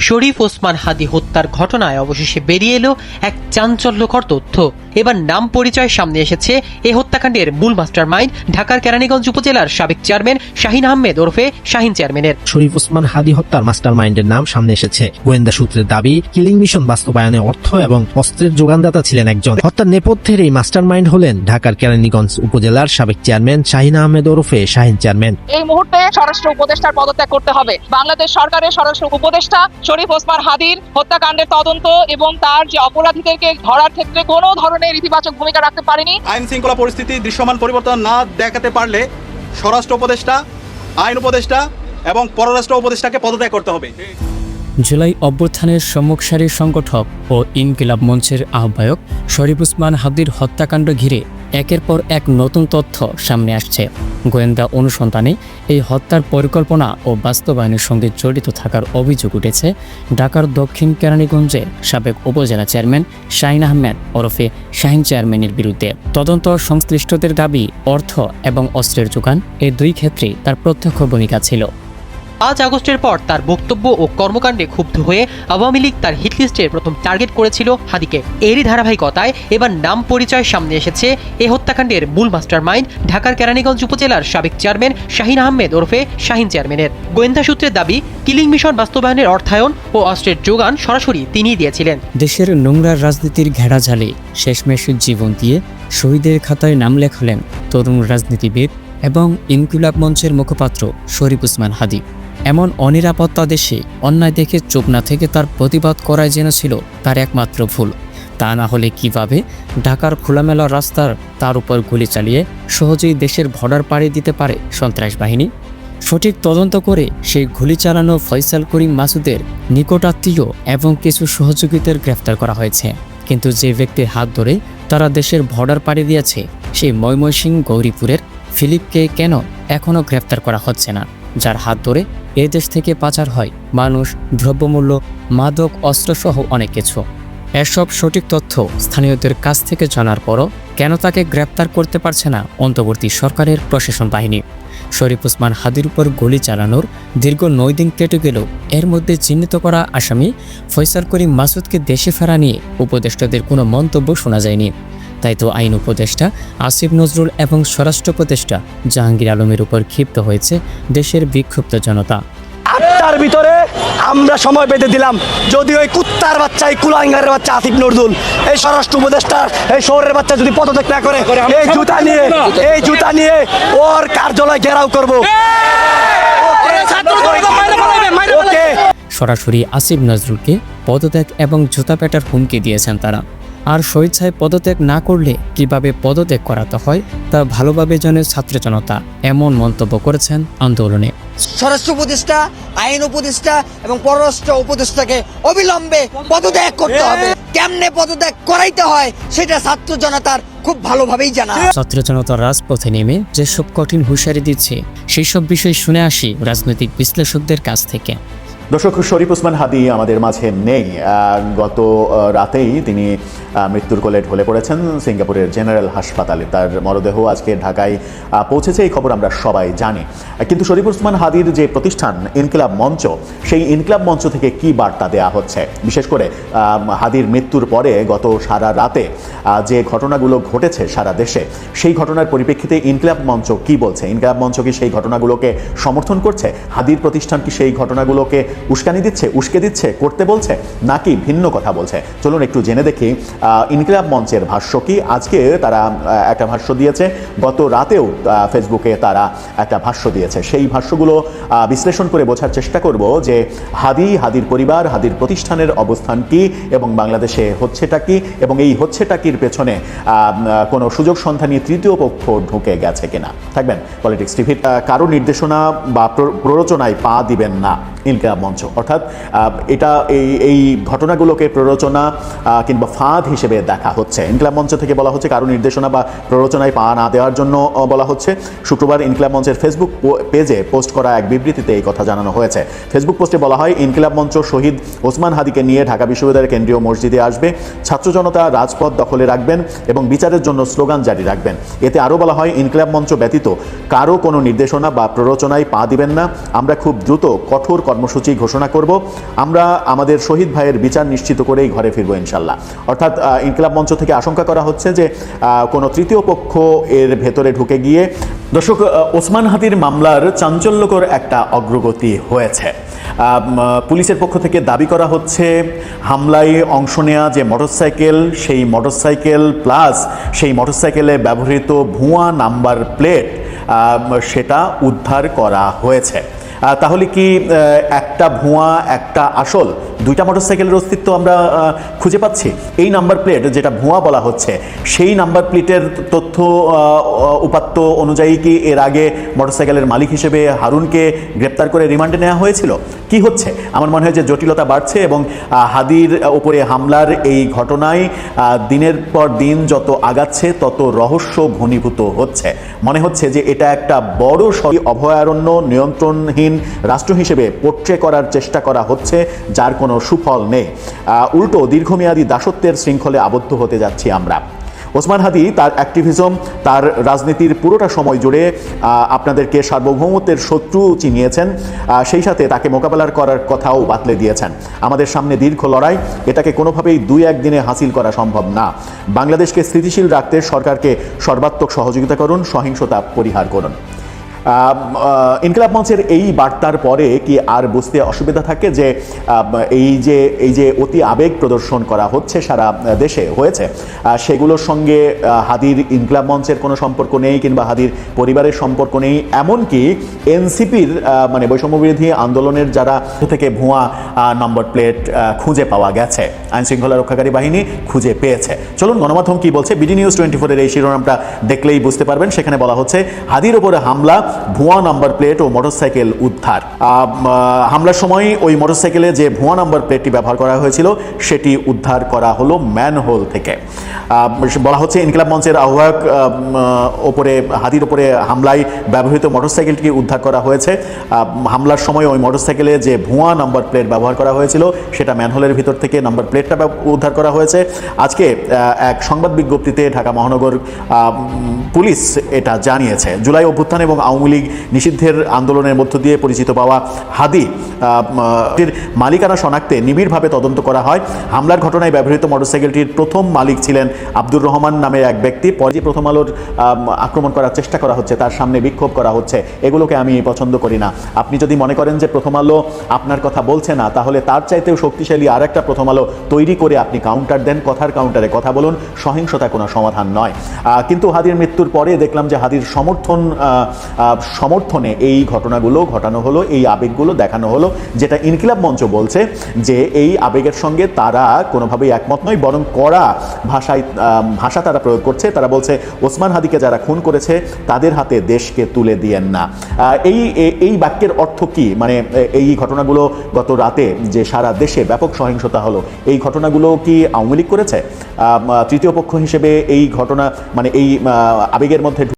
শরীফ ওসমান হাদি হত্যার ঘটনায় অবশেষে বেরিয়ে এলো এক চাঞ্চল্যকর তথ্য। এবার নাম পরিচয় সামনে এসেছে এ হত্যাকাণ্ডের মূল মাস্টারমাইন্ড ঢাকার কেরানীগঞ্জ উপজেলার সাবেক চেয়ারম্যান শাহিন আহমেদ ওরফে শাহিন চেয়ারম্যানের। শরীফ ওসমান হাদি হত্যার মাস্টারমাইন্ডের নাম সামনে এসেছে। গোয়েন্দা সূত্রের দাবি, কিলিং মিশন বাস্তবায়নে অর্থ এবং অস্ত্রের যোগানদাতা ছিলেন একজন। হত্যার নেপথ্যের এই মাস্টারমাইন্ড হলেন ঢাকার কেরানীগঞ্জ উপজেলার সাবেক চেয়ারম্যান শাহিন আহমেদ ওরফে শাহিন চেয়ারম্যান। এই মুহূর্তে স্বরাষ্ট্র উপদেষ্টার পদত্যাগ করতে হবে। বাংলাদেশ সরকারের স্বরাষ্ট্র উপদেষ্টা শরীফ ওসমান হাদির হত্যাকাণ্ডের তদন্ত এবং তার যে অপরাধীদেরকে ধরার ক্ষেত্রে কোনো ধরনের ইতিবাচক ভূমিকা রাখতে পারেনি। আইন শৃঙ্খলা পরিস্থিতি দৃশ্যমান পরিবর্তন না দেখাতে পারলে স্বরাষ্ট্র উপদেষ্টা, আইন উপদেষ্টা এবং পররাষ্ট্র উপদেষ্টাকে পদত্যাগ করতে হবে। জুলাই অভ্যুত্থানের সম্মুখ সারির সংগঠক ও ইনকিলাব মঞ্চের আহ্বায়ক শরীফ ওসমান হাদির হত্যাকাণ্ড ঘিরে একের পর এক নতুন তথ্য সামনে আসছে। গোয়েন্দা অনুসন্ধানে এই হত্যার পরিকল্পনা ও বাস্তবায়নের সঙ্গে জড়িত থাকার অভিযোগ উঠেছে ঢাকার দক্ষিণ কেরানীগঞ্জে সাবেক উপজেলা চেয়ারম্যান শাহিন আহমেদ ওরফে শাহিন চেয়ারম্যানের বিরুদ্ধে। তদন্ত সংশ্লিষ্টদের দাবি, অর্থ এবং অস্ত্রের যোগান এই দুই ক্ষেত্রেই তার প্রত্যক্ষ ভূমিকা ছিল। 5 আগস্টের পর তার বক্তব্য ও কর্মকাণ্ডে ক্ষুব্ধ হয়ে আওয়ামী লীগ তার হিটলিস্টের প্রথম টার্গেট করেছিল হাদিকে। এরই ধারাবাহিকতায় এবার নাম পরিচয় সামনে এসেছে এ হত্যাকাণ্ডের মূল মাস্টারমাইন্ড ঢাকার কেরানীগঞ্জ উপজেলার সাবেক চেয়ারম্যান শাহিন আহমেদ ওরফে শাহিন চেয়ারম্যানের। গোয়েন্দা সূত্রের দাবি, কিলিং মিশন বাস্তবায়নের অর্থায়ন ও অস্ত্রের যোগান সরাসরি তিনিই দিয়েছিলেন। দেশের নোংরা রাজনীতির ঘেরাঝালে শেষমেশ জীবন দিয়ে শহীদের খাতায় নাম লেখালেন তরুণ রাজনীতিবিদ এবং ইনকিলাব মঞ্চের মুখপাত্র শরীফ ওসমান হাদি। এমন অনিরাপত্তা দেশে অন্যায় দেখে চুপ না থেকে তার প্রতিবাদ করাই যেন ছিল তার একমাত্র ভুল। তা না হলে কিভাবে ঢাকার খোলামেলা রাস্তার তার উপর গুলি চালিয়ে সহজেই দেশের বর্ডার পাড়ি দিতে পারে সন্ত্রাস বাহিনী? সঠিক তদন্ত করে সেই গুলি চালানো ফয়সাল করিম মাসুদের নিকটাত্মীয় এবং কিছু সহযোগীদের গ্রেফতার করা হয়েছে। কিন্তু যে ব্যক্তির হাত ধরে তারা দেশের বর্ডার পাড়ি দিয়েছে, সেই ময়মনসিংহ গৌরীপুরের ফিলিপকে কেন এখনও গ্রেফতার করা হচ্ছে না, যার হাত ধরে এ দেশ থেকে পাচার হয় মানুষ, দ্রব্যমূল্য, মাদক, অস্ত্রসহ অনেক কিছু? এসব সঠিক তথ্য স্থানীয়দের কাছ থেকে জানার পরও কেন তাকে গ্রেপ্তার করতে পারছে না অন্তর্বর্তী সরকারের প্রশাসন বাহিনী? শরীফ ওসমান হাদির উপর গুলি চালানোর দীর্ঘ 9 দিন কেটে গেলেও এর মধ্যে চিহ্নিত করা আসামি ফয়সাল করিম মাসুদকে দেশে ফেরা নিয়ে উপদেষ্টাদের কোনো মন্তব্য শোনা যায়নি। তাই তো আইন উপদেষ্টা আসিফ নজরুল এবং স্বরাষ্ট্র উপদেষ্টা জাহাঙ্গীর আলমের উপর ক্ষিপ্ত হয়েছে দেশের বিক্ষুব্ধ জনতা। 8টার ভিতরে আমরা সময় পেতে দিলাম, যদি ওই কুত্তার বাচ্চা, এই কুলাঙ্গারের বাচ্চা আসিফ নজরুল, এই স্বরাষ্ট্র উপদেষ্টা, এই শহরের বাচ্চা যদি পদত্যাগ না করে, এই জুতা নিয়ে ওর কার্যালয় ঘেরাও করব। সরাসরি আসিফ নজরুলকে পদত্যাগ এবং জুতা পেটার হুমকি দিয়েছেন তারা। আর স্বেচ্ছায় পদত্যাগ না করলে কিভাবে পদত্যাগ করাতে হয় তা ভালোভাবে জানে ছাত্র জনতা, এমন মন্তব্য করেছেন আন্দোলনে। স্বরাষ্ট্র উপদেষ্টা, আইন উপদেষ্টা এবং পররাষ্ট্র উপদেষ্টাকে অবিলম্বে পদত্যাগ করতে হবে। কেমনে পদত্যাগ করাইতে হয় সেটা ছাত্র জনতার খুব ভালোভাবেই জানা। ছাত্র জনতার রাজপথে নেমে যেসব কঠিন হুঁশিয়ারি দিচ্ছে সেই সব বিষয় শুনে আসি রাজনৈতিক বিশ্লেষকদের কাছ থেকে। দর্শক, শরীফ ওসমান হাদি আমাদের মাঝে নেই। গত রাতেই তিনি মৃত্যুর কোলে ঢলে পড়েছেন সিঙ্গাপুরের জেনারেল হাসপাতালে। তার মরদেহ আজকে ঢাকায় পৌঁছেছে, এই খবর আমরা সবাই জানি। কিন্তু শরীফ ওসমান হাদির যে প্রতিষ্ঠান ইনকিলাব মঞ্চ, সেই ইনকিলাব মঞ্চ থেকে কি বার্তা দেয়া হচ্ছে? বিশেষ করে হাদির মৃত্যুর পরে গত সারা রাতে যে ঘটনাগুলো ঘটেছে সারা দেশে, সেই ঘটনার পরিপ্রেক্ষিতে ইনকিলাব মঞ্চ কি বলছে? ইনকিলাব মঞ্চ কি সেই ঘটনাগুলোকে সমর্থন করছে? হাদির প্রতিষ্ঠান কি সেই ঘটনাগুলোকে উস্কানি দিচ্ছে, উস্কে দিচ্ছে, করতে বলছে, নাকি ভিন্ন কথা বলছে? চলুন একটু জেনে দেখি ইনকিলাব মঞ্চের ভাষ্য কি। আজকে তারা একটা ভাষ্য দিয়েছে, গত রাতেও ফেসবুকে তারা একটা ভাষ্য দিয়েছে। সেই ভাষ্যগুলো বিশ্লেষণ করে বোঝার চেষ্টা করব যে হাদির পরিবার, হাদির প্রতিষ্ঠানের অবস্থান কি এবং বাংলাদেশে হচ্ছেটা কি, এবং এই হচ্ছেটাকির পেছনে কোনো সুযোগ সন্ধানী তৃতীয় পক্ষ ঢুকে গেছে কিনা। থাকবেন পলিটিক্স টিভির। কারো নির্দেশনা বা প্ররোচনায় পা দিবেন না ইনকিলাব মঞ্চ, অর্থাৎ এটা এই ঘটনাগুলোকে প্ররোচনা কিংবা ফাঁদ হিসেবে দেখা হচ্ছে। ইনকিলাব মঞ্চ থেকে বলা হচ্ছে কারো নির্দেশনা বা প্ররোচনায় পা না দেওয়ার জন্য বলা হচ্ছে। শুক্রবার ইনকিলাব মঞ্চের ফেসবুক পেজে পোস্ট করা এক বিবৃতিতে এই কথা জানানো হয়েছে। ফেসবুক পোস্টে বলা হয়, ইনকিলাব মঞ্চ শহীদ ওসমান হাদিকে নিয়ে ঢাকা বিশ্ববিদ্যালয়ের কেন্দ্রীয় মসজিদে আসবে, ছাত্র জনতা রাজপথ দখলে রাখবেন এবং বিচারের জন্য স্লোগান জারি রাখবেন। এতে আরও বলা হয়, ইনকিলাব মঞ্চ ব্যতীত কারো কোনো নির্দেশনা বা প্ররোচনায় পা দিবেন না। আমরা খুব দ্রুত কঠোর কর্মসূচি ঘোষণা করব, আমরা আমাদের শহীদ ভাইয়ের বিচার নিশ্চিত করেই ঘরে ফিরবো ইনশাল্লাহ। অর্থাৎ ইনকিলাব মঞ্চ থেকে আশঙ্কা করা হচ্ছে যে কোনো তৃতীয় পক্ষ এর ভেতরে ঢুকে গিয়ে। দর্শক, ওসমান হাদির মামলার চাঞ্চল্যকর একটা অগ্রগতি হয়েছে। পুলিশের পক্ষ থেকে দাবি করা হচ্ছে হামলায় অংশ নেওয়া যে মোটরসাইকেল, সেই মোটরসাইকেল প্লাস সেই মোটরসাইকেলে ব্যবহৃত ভুয়া নাম্বার প্লেট সেটা উদ্ধার করা হয়েছে। তাহলে কি একটা ভুয়া একটা আসল, দুইটা মোটরসাইকেলের অস্তিত্ব আমরা খুঁজে পাচ্ছি? এই নাম্বার প্লেট যেটা ভুয়া বলা হচ্ছে, সেই নাম্বার প্লেটের তথ্য উপাত্ত অনুযায়ী কি এর আগে মোটরসাইকেলের মালিক হিসেবে হারুনকে গ্রেপ্তার করে রিমান্ডে নেওয়া হয়েছিল? কি হচ্ছে? আমার মনে হয় যে জটিলতা বাড়ছে এবং হাদির উপরে হামলার এই ঘটনায় দিনের পর দিন যত আগাচ্ছে তত রহস্য ঘনীভূত হচ্ছে। মনে হচ্ছে যে এটা একটা বড় অভয়ারণ্য নিয়ন্ত্রণহীন রাষ্ট্র হিসেবে পোট্রে করার চেষ্টা করা হচ্ছে, যার কোনো সুফল নেই। উল্টো দীর্ঘমেয়াদী দাসত্বের শৃঙ্খলে আবদ্ধ হতে যাচ্ছি আমরা। ওসমান হাদি তার অ্যাক্টিভিজম, তার রাজনীতির পুরোটা সময় জুড়ে আপনাদেরকে সার্বভৌমত্বের শত্রু চিনিয়েছেন, সেই সাথে তাকে মোকাবেলা করার কথাও বাতলে দিয়েছেন। আমাদের সামনে দীর্ঘ লড়াই, এটাকে কোনোভাবেই 2-1 দিনে হাসিল করা সম্ভব না। বাংলাদেশকে স্থিতিশীল রাখতে সরকারকে সর্বাত্মক সহযোগিতা করুন, সহিংসতা পরিহার করুন। ইনকিলাব মঞ্চের এই বার্তার পরে কি আর বুঝতে অসুবিধা থাকে যে এই যে অতি আবেগ প্রদর্শন করা হচ্ছে সারা দেশে হয়েছে, সেগুলোর সঙ্গে হাদির ইনকিলাব মঞ্চের কোনো সম্পর্ক নেই কিংবা হাদির পরিবারের সম্পর্ক নেই? এমনকি এনসিপির মানে বৈষম্যবিরোধী আন্দোলনের যারা থেকে ভুয়া নম্বর প্লেট খুঁজে পাওয়া গেছে, আইনশৃঙ্খলা রক্ষাকারী বাহিনী খুঁজে পেয়েছে। চলুন গণমাধ্যম কি বলছে, বিডি নিউজ 24-এর এই শিরোনামটা দেখলেই বুঝতে পারবেন। সেখানে বলা হচ্ছে হাদির ওপরে হামলা, ভুয়া নাম্বার প্লেট ও মোটরসাইকেল উদ্ধার। হামলার সময় ওই মোটরসাইকেলে যে ভুয়া নাম্বার প্লেটটি ব্যবহার করা হয়েছিল সেটি উদ্ধার করা হলো ম্যানহোল থেকে। বলা হচ্ছে ইনকিলাব মঞ্চের আহ্বায়ক ওপরে হাদির ওপরে হামলায় ব্যবহৃত মোটরসাইকেলটি উদ্ধার করা হয়েছে। হামলার সময় ওই মোটরসাইকেলে যে ভুয়া নাম্বার প্লেট ব্যবহার করা হয়েছিল সেটা ম্যানহোলের ভিতর থেকে নাম্বার প্লেটটা উদ্ধার করা হয়েছে। আজকে এক সংবাদ বিজ্ঞপ্তিতে ঢাকা মহানগর পুলিশ এটা জানিয়েছে। জুলাই অভ্যুত্থান এবং আওয়ামী লীগ নিষিদ্ধের আন্দোলনের মধ্য দিয়ে পরিচিত পাওয়া হাদি মালিকানা শনাক্তে নিবিড়ভাবে তদন্ত করা হয়। হামলার ঘটনায় ব্যবহৃত মোটরসাইকেলটির প্রথম মালিক ছিলেন আব্দুর রহমান নামে এক ব্যক্তি। পরে প্রথম আলোর আক্রমণ করার চেষ্টা করা হচ্ছে, তার সামনে বিক্ষোভ করা হচ্ছে, এগুলোকে আমি পছন্দ করি না। আপনি যদি মনে করেন যে প্রথম আলো আপনার কথা বলছে না, তাহলে তার চাইতেও শক্তিশালী আর একটা প্রথম আলো তৈরি করে আপনি কাউন্টার দেন, কথার কাউন্টারে কথা বলুন। সহিংসতা কোনো সমাধান নয়। কিন্তু হাদির মৃত্যুর পরে দেখলাম যে হাদির সমর্থনে এই ঘটনাগুলো ঘটানো হলো, এই আবেগগুলো দেখানো হলো, যেটা ইনকিলাব মঞ্চ বলছে যে এই আবেগের সঙ্গে তারা কোনোভাবেই একমত নয়, বরং কড়া ভাষা তারা প্রয়োগ করছে। তারা বলছে ওসমান হাদিকে যারা খুন করেছে তাদের হাতে দেশকে তুলে দিয়েন না। এই বাক্যের অর্থ কি? মানে এই ঘটনাগুলো গত রাতে যে সারা দেশে ব্যাপক সহিংসতা হলো, এই ঘটনাগুলো কি আওয়ামী লীগ করেছে? তৃতীয় পক্ষ হিসেবে এই ঘটনা মানে এই আবেগের মধ্যে